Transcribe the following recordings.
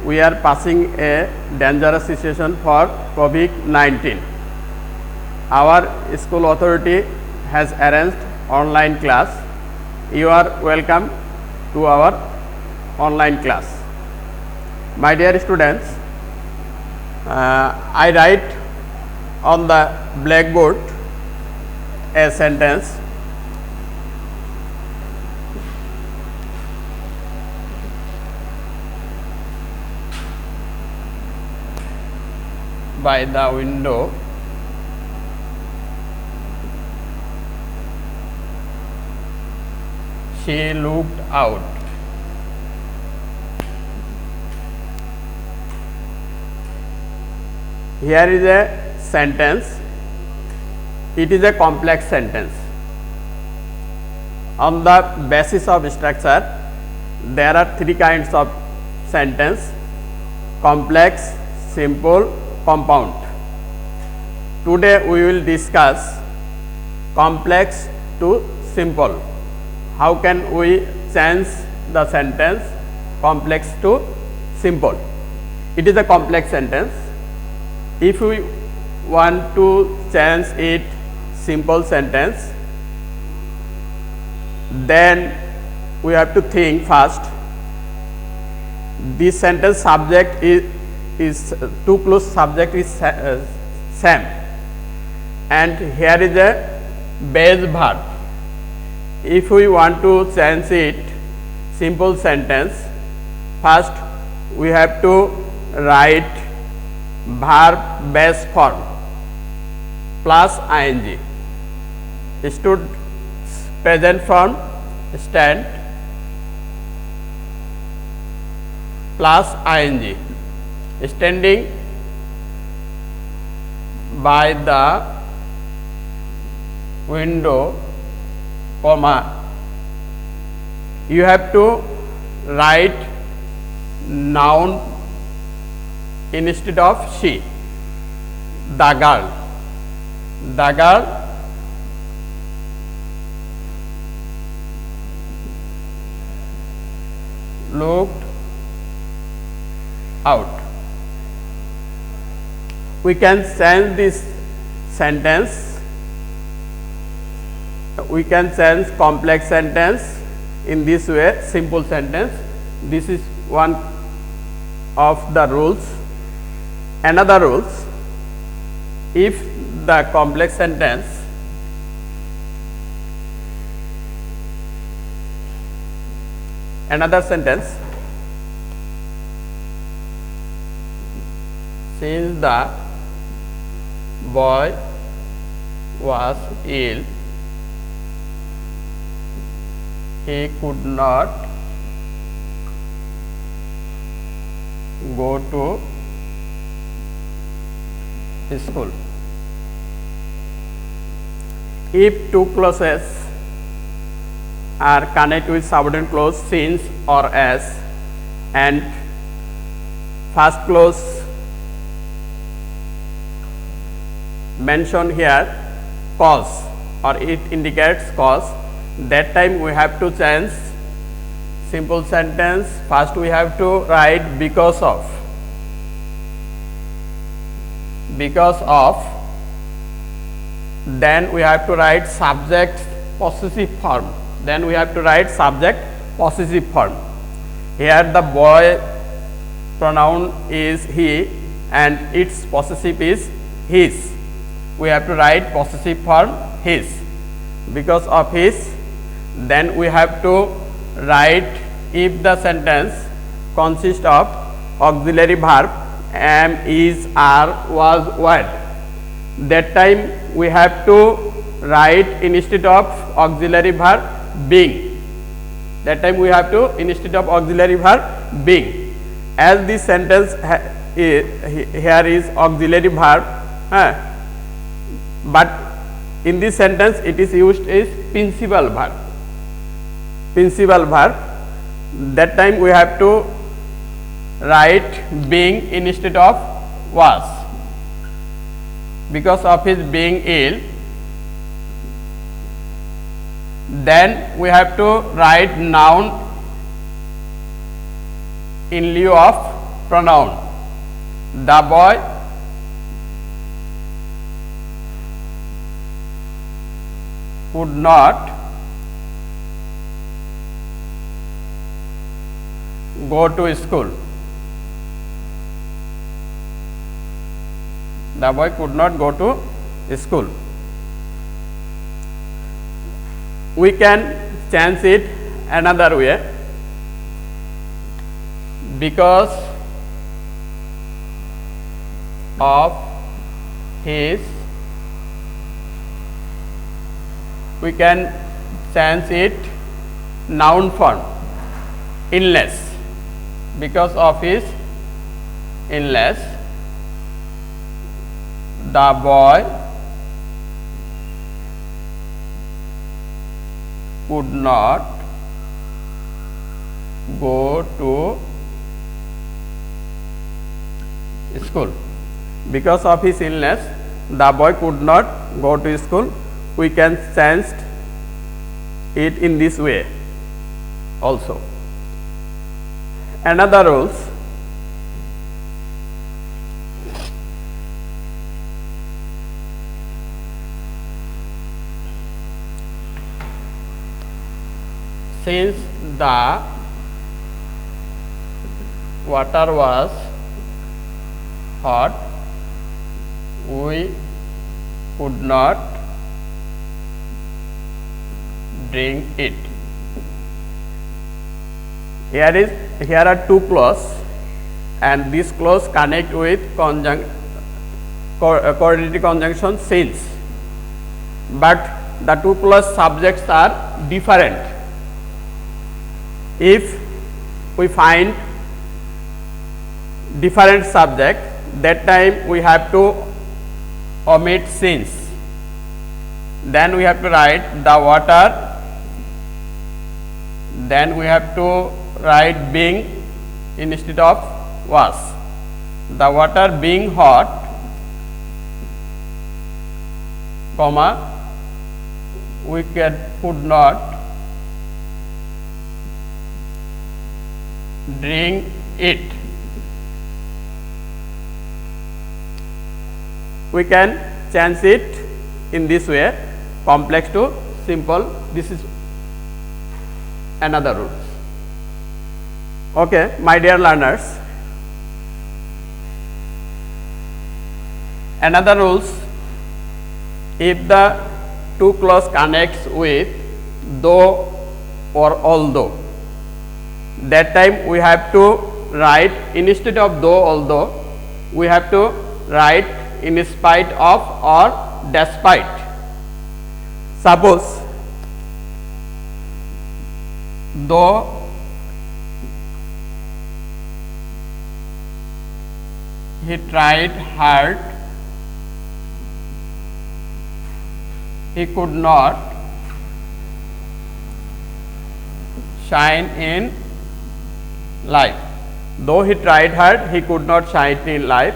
we are passing a dangerous situation for COVID-19. Our school authority has arranged online class. You are welcome to our online class. My dear students, I write on the blackboard a sentence. By the window, she looked out. Here is a sentence. It is a complex sentence. On the basis of structure, there are three kinds of sentence: complex, simple, compound. Today we will discuss complex to simple. How can we change the sentence complex to simple? It is a complex sentence. If we want to change it simple sentence, then we have to think first. This sentence subject is two clause subject is same, and here is a base verb. If we want to change it simple sentence, first we have to write verb base form plus ing. Stood, present form stand plus ing. Standing by the window, comma, you have to write noun instead of she. The girl looked out. We can change this sentence. We can change complex sentence in this way, simple sentence. This is one of the rules. Another rules, if the complex sentence since the boy was ill, he could not go to school. If two clauses are connected with subordinate clause since or as, and first clause mentioned here cause, or it indicates cause, that time we have to change simple sentence. First we have to write because of, then we have to write subject possessive form, Here the boy pronoun is he and its possessive is his. We have to write possessive form his, because of his. Then we have to write if the sentence consists of auxiliary verb am, is, are, was, were. That time we have to write instead of auxiliary verb being. As this sentence here is auxiliary verb, but in this sentence it is used as principal verb. That time we have to write being instead of was. Because of his being ill, then we have to write noun in lieu of pronoun. The boy would not go to school. The boy could not go to school. We can change it another way. Because of his, we can change it noun form, illness. Because of his illness, the boy would not go to school. Because of his illness, the boy could not go to school. We can change it in this way also. Another rules. Since the water was hot, we could not drink it. Here are two clauses, and this clause connect with coordinating conjunction since, but the two clause subjects are different. If we find different subject, that time we have to omit since. Then we have to write the water. Then we have to write being instead of was. The water being hot, comma, we could not drink it. We can change it in this way, complex to simple. This is another rule. Okay, my dear learners, another rules, if the two clause connects with though or although, that time we have to write instead of though although, we have to write in spite of or despite. Suppose though he tried hard, he could not shine in life. Though he tried hard, he could not shine in life.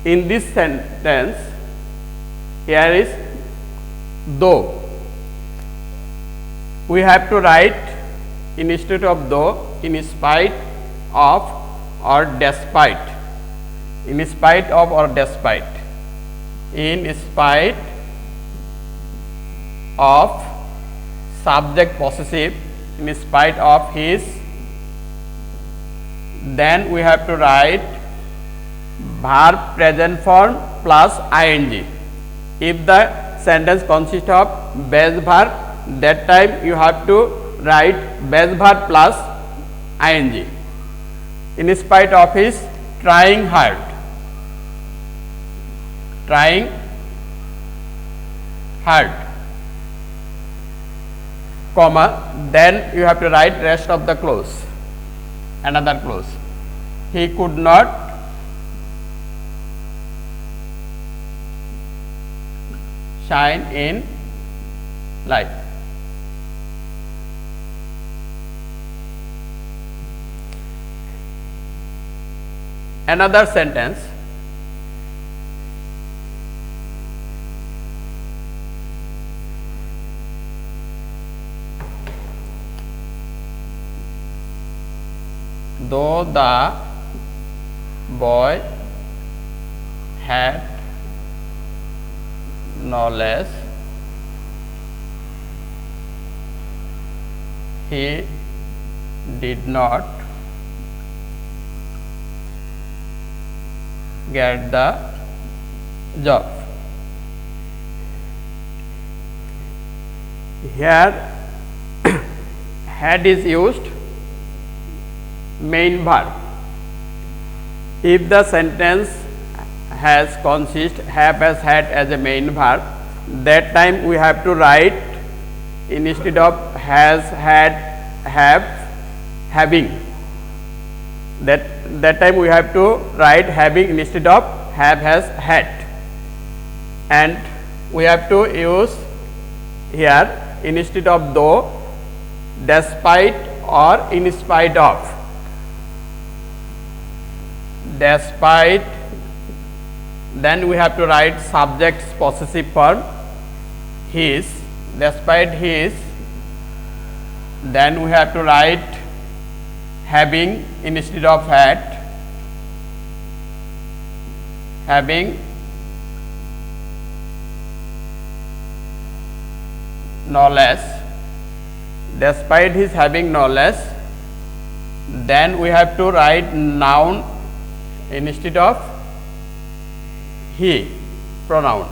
In this sentence, here is though. We have to write instead of though, in spite of or despite. In spite of or despite. In spite of subject possessive, in spite of his. Then we have to write verb present form plus ing. If the sentence consists of base verb, that time you have to write base verb plus ing. In spite of his trying hard. Trying hard, comma, then you have to write rest of the clause. Another clause. He could not shine in light. Another sentence. Though the boy had knowledge, he did not get the job. Here had is used main verb. If the sentence has has had as a main verb, that time we have to write instead of has, had, have, having. That time we have to write having instead of have, has, had, and we have to use here instead of though, despite or in spite of. Despite, then we have to write subject possessive form his, despite his, then we have to write having instead of had, having knowledge, despite his having knowledge, then we have to write noun instead of he, pronoun.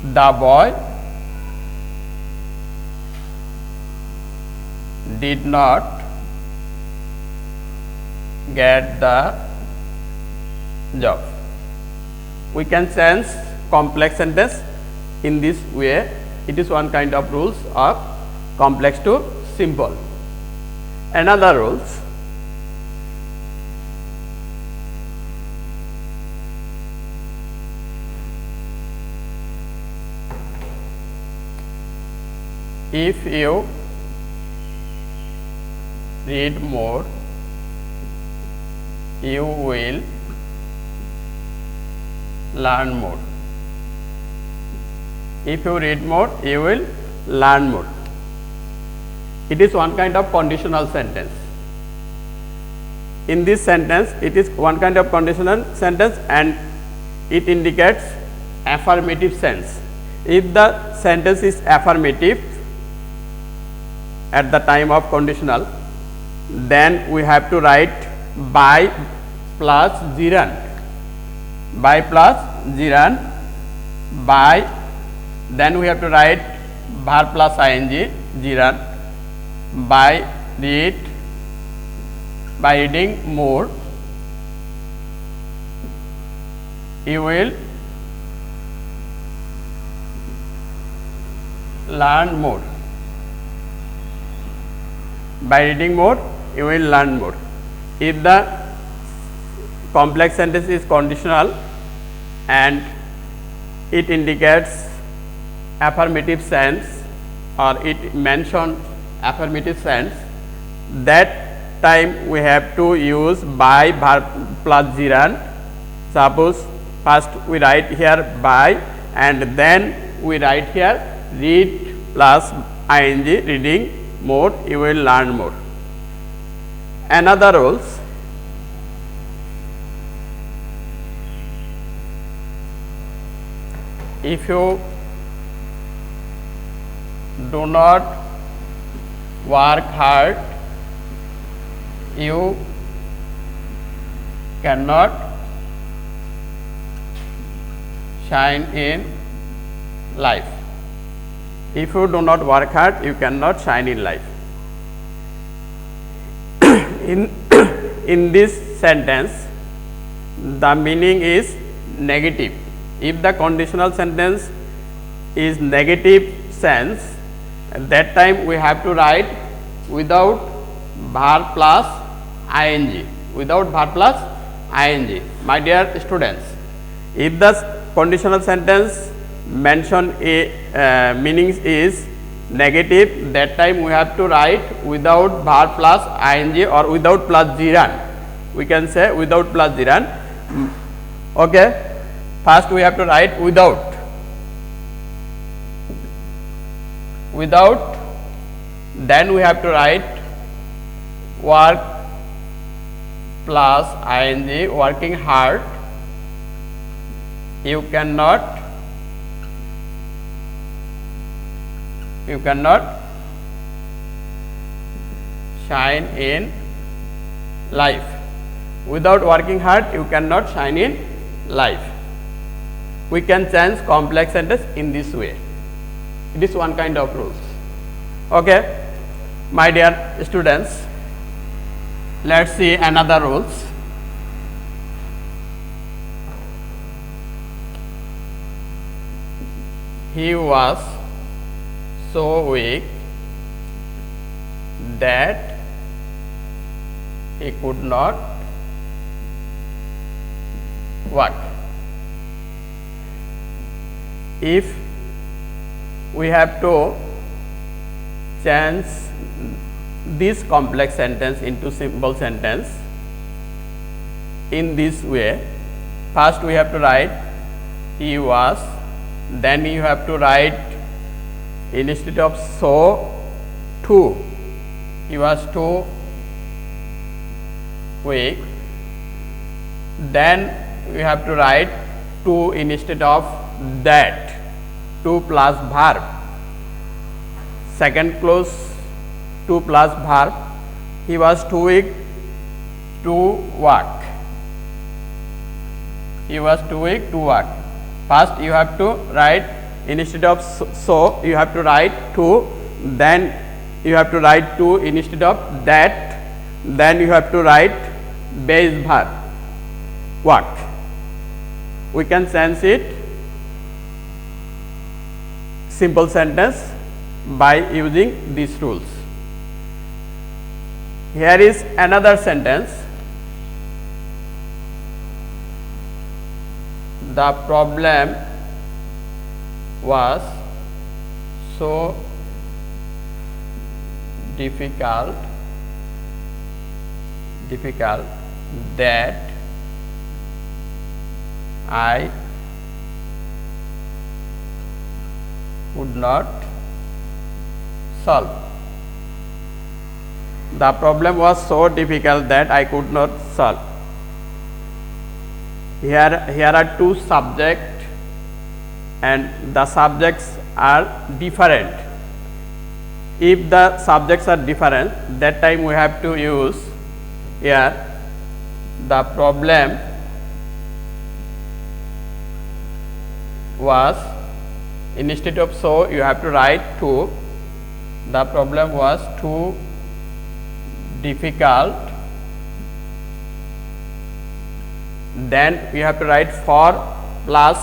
The boy did not get the job. We can change complex sentence in this way. It is one kind of rules of complex to simple. Another rules, if you read more, you will learn more. If you read more, you will learn more. It is one kind of conditional sentence. In this sentence, it is one kind of conditional sentence and it indicates affirmative sense. If the sentence is affirmative at the time of conditional, then we have to write by plus gerund, by plus gerund, by, then we have to write verb plus ing, gerund, by read, by reading more, you will learn more. By reading more, you will learn more. If the complex sentence is conditional and it indicates affirmative sense or it mentions affirmative sense, that time we have to use by verb plus gerund. Suppose first we write here by and then we write here read plus ing, reading more, you will learn more. Another rules, if you do not work hard, you cannot shine in life. If you do not work hard, you cannot shine in life. In this sentence, the meaning is negative. If the conditional sentence is negative sense, at that time we have to write without verb plus ing, without verb plus ing. My dear students, if the conditional sentence mention a meaning is negative, that time we have to write without verb plus ing or without plus gerund. We can say without plus gerund. Okay. First we have to write without, then we have to write work plus ing working hard, you cannot shine in life. Without working hard, you cannot shine in life. We can change complex sentence in this way. It is one kind of rules. Okay, my dear students, let's see another rules. He was so weak that he could not walk. If we have to change this complex sentence into simple sentence in this way, first we have to write he was, then you have to write instead of so too, he was too weak, then we have to write to instead of that, to plus verb, second clause to plus verb, he was too weak to walk, he was too weak to walk. First you have to write instead of so you have to write to, then you have to write to instead of that, then you have to write base verb walk. We can change it simple sentence by using these rules. Here is another sentence. The problem was so difficult that I would not solve. The problem was so difficult that I could not solve. Here are two subjects and the subjects are different. If the subjects are different, that time we have to use here the problem was, instead of so you have to write to, the problem was too difficult, then we have to write for plus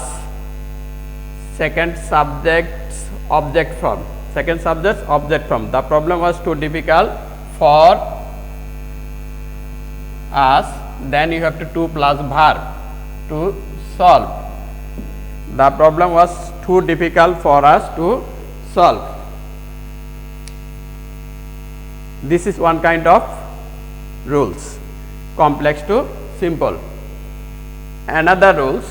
second subject's object form, the problem was too difficult for us, then you have to plus verb to solve. The problem was too difficult for us to solve. This is one kind of rules, complex to simple. Another rules,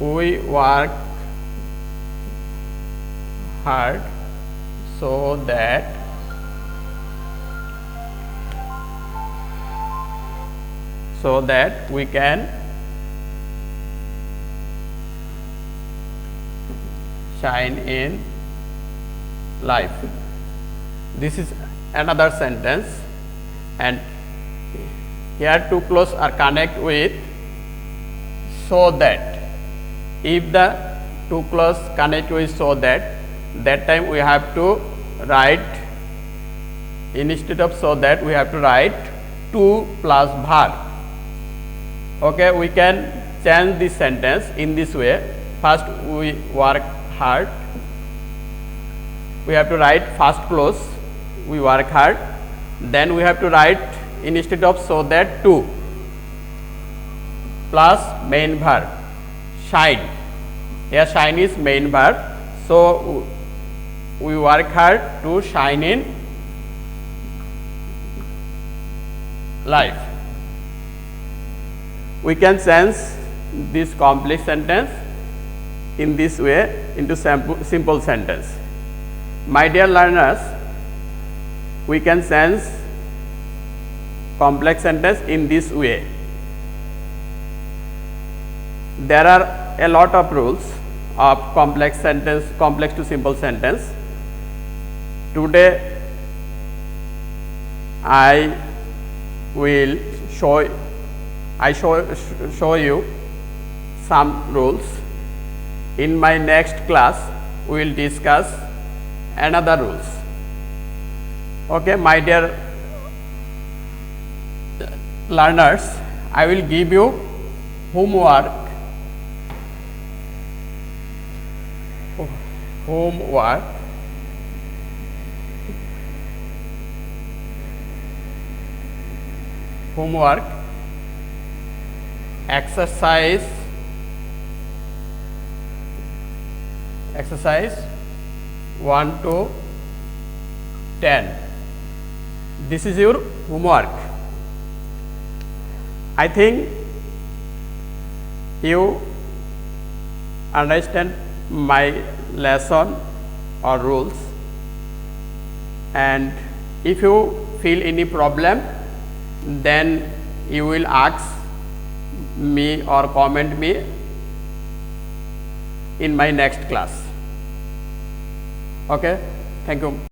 we work hard so that we can shine in life. This is another sentence, and here two clauses are connect with so that. If the two clauses connect with so that time we have to write instead of so that we have to write to plus verb. Okay, we can change this sentence in this way. First we work hard, we have to write first clause we work hard, then we have to write instead of so that to plus main verb shine. Here shine is main verb, so we work hard to shine in life. We can change this complex sentence in this way into simple sentence. My dear learners, we can change complex sentence in this way. There are a lot of rules of complex to simple sentence. Today I will show you some rules. In my next class we will discuss another rules. Okay, my dear learners, I will give you homework exercise 1 to 10. This is your homework. I think you understand my lesson or rules, and if you feel any problem, then you will ask me or comment me in my next class. Okay, thank you.